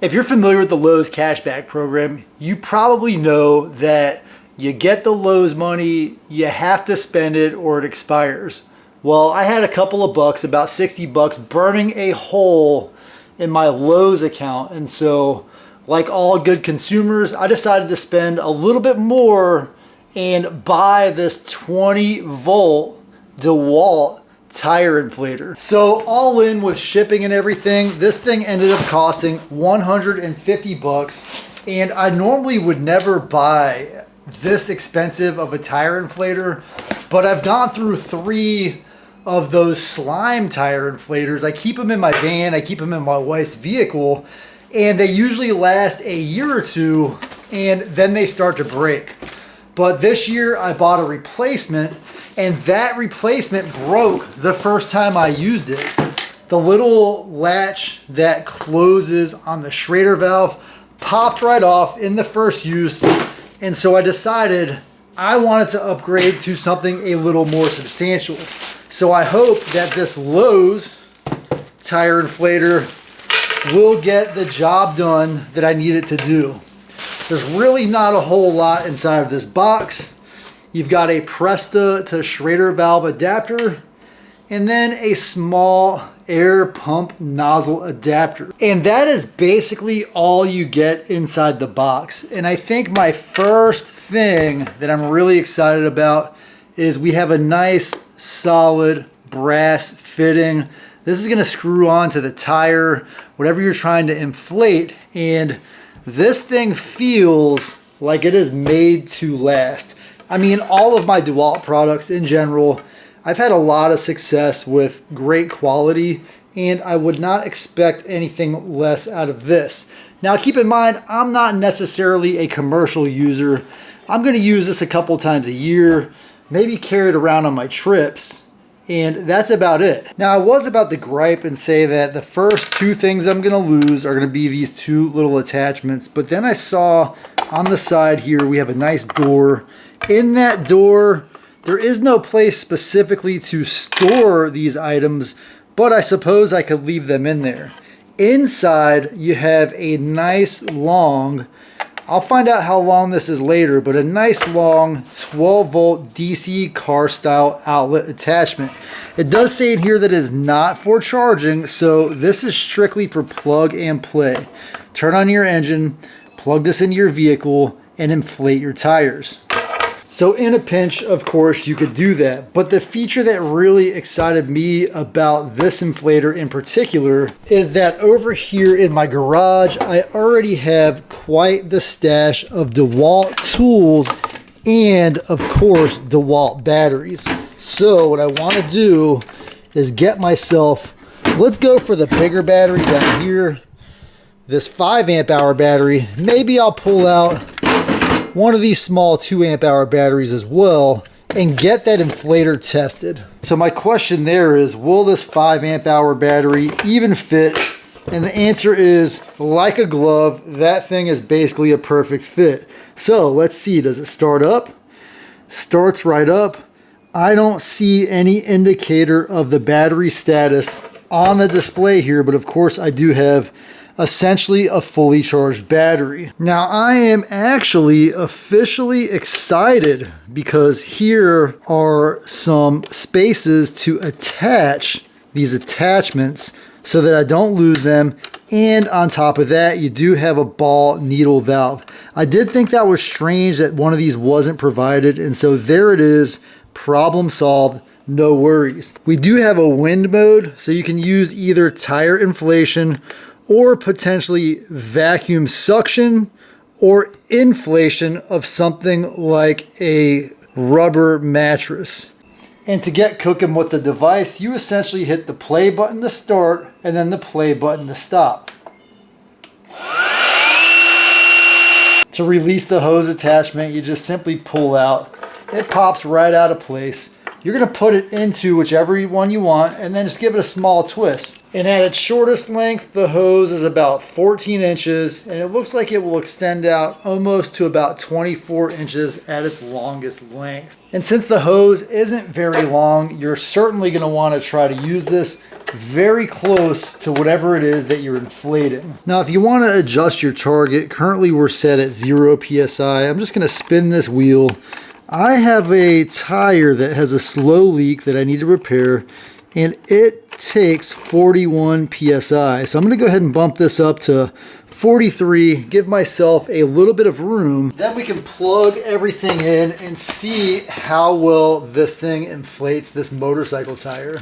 If you're familiar with the Lowe's cashback program, you probably know that you get the Lowe's money, you have to spend it or it expires. Well, I had a couple of bucks, about 60 bucks, burning a hole in my Lowe's account. And so, like all good consumers, I decided to spend a little bit more and buy this 20-volt DeWalt tire inflator. So all in with shipping and everything, this thing ended up costing 150 bucks. And I normally would never buy this expensive of a tire inflator, but I've gone through 3 of those slime tire inflators. I keep them in my van, I keep them in my wife's vehicle, and they usually last a year or 2 and then they start to break. But this year I bought a replacement, and that replacement broke the first time I used it. The little latch that closes on the Schrader valve popped right off in the first use, and so I decided I wanted to upgrade to something a little more substantial. So I hope that this Lowe's tire inflator will get the job done that I need it to do. There's really not a whole lot inside of this box. You've got a Presta to Schrader valve adapter, and then a small air pump nozzle adapter. And that is basically all you get inside the box. And I think my first thing that I'm really excited about is we have a nice solid brass fitting. This is gonna screw onto the tire, whatever you're trying to inflate, and this thing feels like it is made to last. I mean, all of my DeWalt products in general, I've had a lot of success with great quality, and I would not expect anything less out of this. Now keep in mind, I'm not necessarily a commercial user. I'm gonna use this a couple times a year, maybe carry it around on my trips, and that's about it. Now I was about to gripe and say that the first 2 things I'm gonna lose are gonna be these 2 little attachments, but then I saw on the side here we have a nice door. In that door, there is no place specifically to store these items, but I suppose I could leave them in there. Inside, you have a nice long, I'll find out how long this is later, but a nice long 12-volt DC car style outlet attachment. It does say in here that it is not for charging, so this is strictly for plug and play. Turn on your engine, plug this into your vehicle, and inflate your tires. So in a pinch, of course, you could do that. But the feature that really excited me about this inflator in particular is that over here in my garage, I already have quite the stash of DeWalt tools and, of course, DeWalt batteries. So what I want to do is get myself, let's go for the bigger battery down here, this 5 amp hour battery. Maybe I'll pull out one of these small 2 amp hour batteries as well and get that inflator tested. So my question there is, will this 5 amp hour battery even fit? And the answer is, like a glove, that thing is basically a perfect fit. So let's see, does it start up? Starts right up. I don't see any indicator of the battery status on the display here, but of course I do have essentially a fully charged battery. Now I am actually officially excited because here are some spaces to attach these attachments so that I don't lose them. And on top of that, you do have a ball needle valve. I did think that was strange that one of these wasn't provided, and so there it is, problem solved. No worries. We do have a wind mode, so you can use either tire inflation or potentially vacuum suction or inflation of something like a rubber mattress. And to get cooking with the device, you essentially hit the play button to start and then the play button to stop. To release the hose attachment, you just simply pull out. It pops right out of place. You're going to put it into whichever one you want and then just give it a small twist. And at its shortest length, the hose is about 14 inches and it looks like it will extend out almost to about 24 inches at its longest length. And since the hose isn't very long, you're certainly going to want to try to use this very close to whatever it is that you're inflating. Now, if you want to adjust your target, currently we're set at 0 PSI. I'm just going to spin this wheel. I have a tire that has a slow leak that I need to repair, and it takes 41 PSI. So I'm going to go ahead and bump this up to 43, give myself a little bit of room. Then we can plug everything in and see how well this thing inflates this motorcycle tire.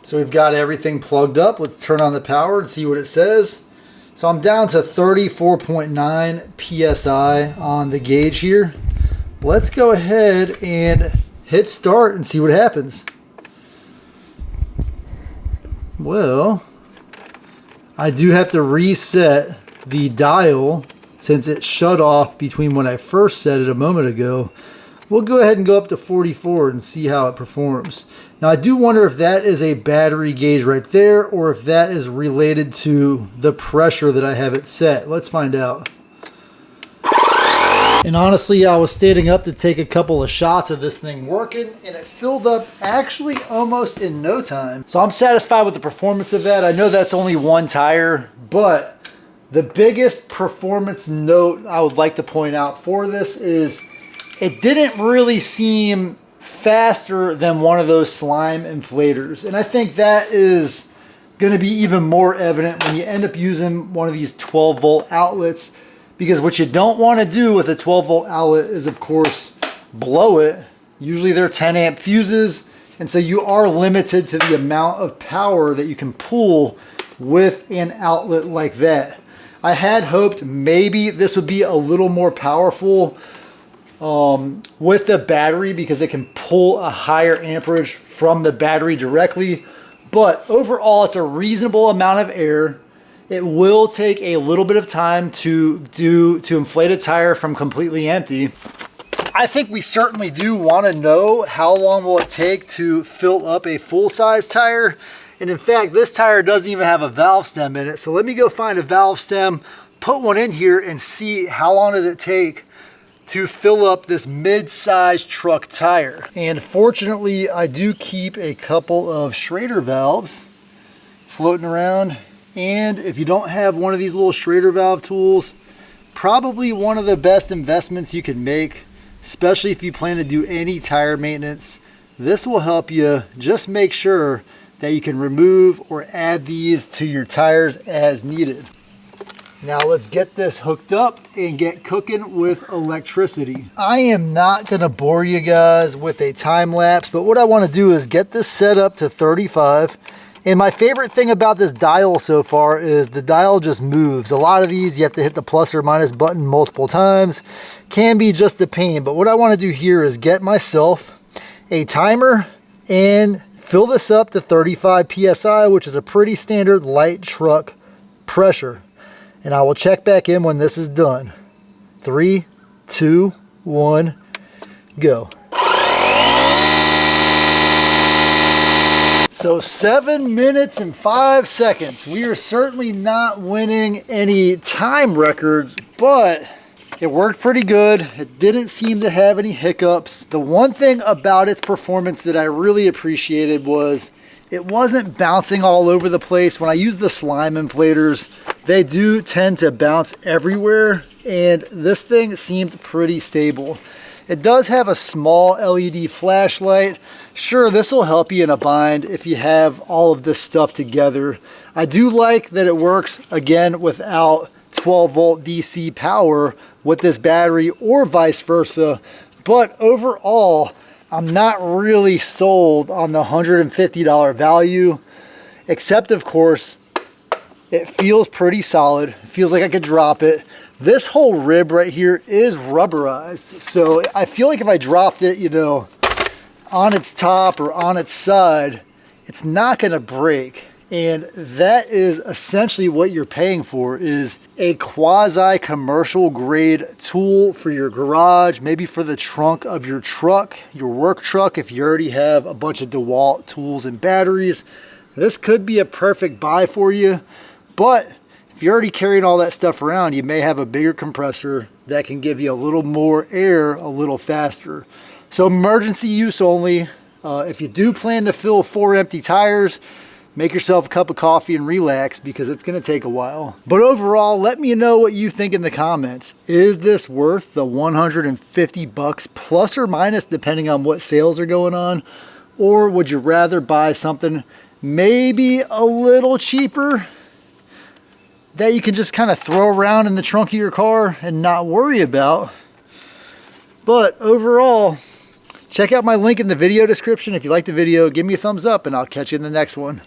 So we've got everything plugged up. Let's turn on the power and see what it says. So I'm down to 34.9 PSI on the gauge here. Let's go ahead and hit start and see what happens. Well, I do have to reset the dial since it shut off between when I first set it a moment ago. We'll go ahead and go up to 44 and see how it performs. Now I do wonder if that is a battery gauge right there or if that is related to the pressure that I have it set. Let's find out. And honestly, I was standing up to take a couple of shots of this thing working, and it filled up actually almost in no time. So I'm satisfied with the performance of that. I know that's only one tire, but the biggest performance note I would like to point out for this is it didn't really seem faster than one of those slime inflators. And I think that is going to be even more evident when you end up using one of these 12 volt outlets. Because what you don't want to do with a 12 volt outlet is, of course, blow it. Usually they're 10 amp fuses, and so you are limited to the amount of power that you can pull with an outlet like that. I had hoped maybe this would be a little more powerful with the battery because it can pull a higher amperage from the battery directly. But overall, it's a reasonable amount of air. It will take a little bit of time to inflate a tire from completely empty. I think we certainly do want to know how long will it take to fill up a full-size tire. And in fact, this tire doesn't even have a valve stem in it. So let me go find a valve stem, put one in here, and see how long does it take to fill up this mid-size truck tire. And fortunately, I do keep a couple of Schrader valves floating around. And if you don't have one of these little Schrader valve tools, probably one of the best investments you can make, especially if you plan to do any tire maintenance. This will help you just make sure that you can remove or add these to your tires as needed. Now let's get this hooked up and get cooking with electricity. I am not going to bore you guys with a time lapse, but what I want to do is get this set up to 35. And my favorite thing about this dial so far is the dial just moves. A lot of these you have to hit the plus or minus button multiple times. Can be just a pain, but what I want to do here is get myself a timer and fill this up to 35 PSI, which is a pretty standard light truck pressure. And I will check back in when this is done. 3, 2, 1, go. So 7 minutes and 5 seconds. We are certainly not winning any time records, but it worked pretty good. It didn't seem to have any hiccups. The one thing about its performance that I really appreciated was it wasn't bouncing all over the place. When I use the slime inflators, they do tend to bounce everywhere, and this thing seemed pretty stable. It does have a small LED flashlight. Sure, this will help you in a bind if you have all of this stuff together. I do like that it works, again, without 12 volt DC power with this battery or vice versa. But overall, I'm not really sold on the $150 value, except of course, it feels pretty solid. It feels like I could drop it. This whole rib right here is rubberized. So I feel like if I dropped it, you know, on its top or on its side, it's not gonna break. And that is essentially what you're paying for, is a quasi-commercial grade tool for your garage, maybe for the trunk of your truck, your work truck, if you already have a bunch of DeWalt tools and batteries. This could be a perfect buy for you, but if If you're already carrying all that stuff around, you may have a bigger compressor that can give you a little more air a little faster. So emergency use only. If you do plan to fill 4 empty tires, make yourself a cup of coffee and relax because it's going to take a while. But overall, let me know what you think in the comments. Is this worth the $150 plus or minus depending on what sales are going on? Or would you rather buy something maybe a little cheaper that you can just kind of throw around in the trunk of your car and not worry about? But overall, check out my link in the video description. If you like the video, give me a thumbs up and I'll catch you in the next one.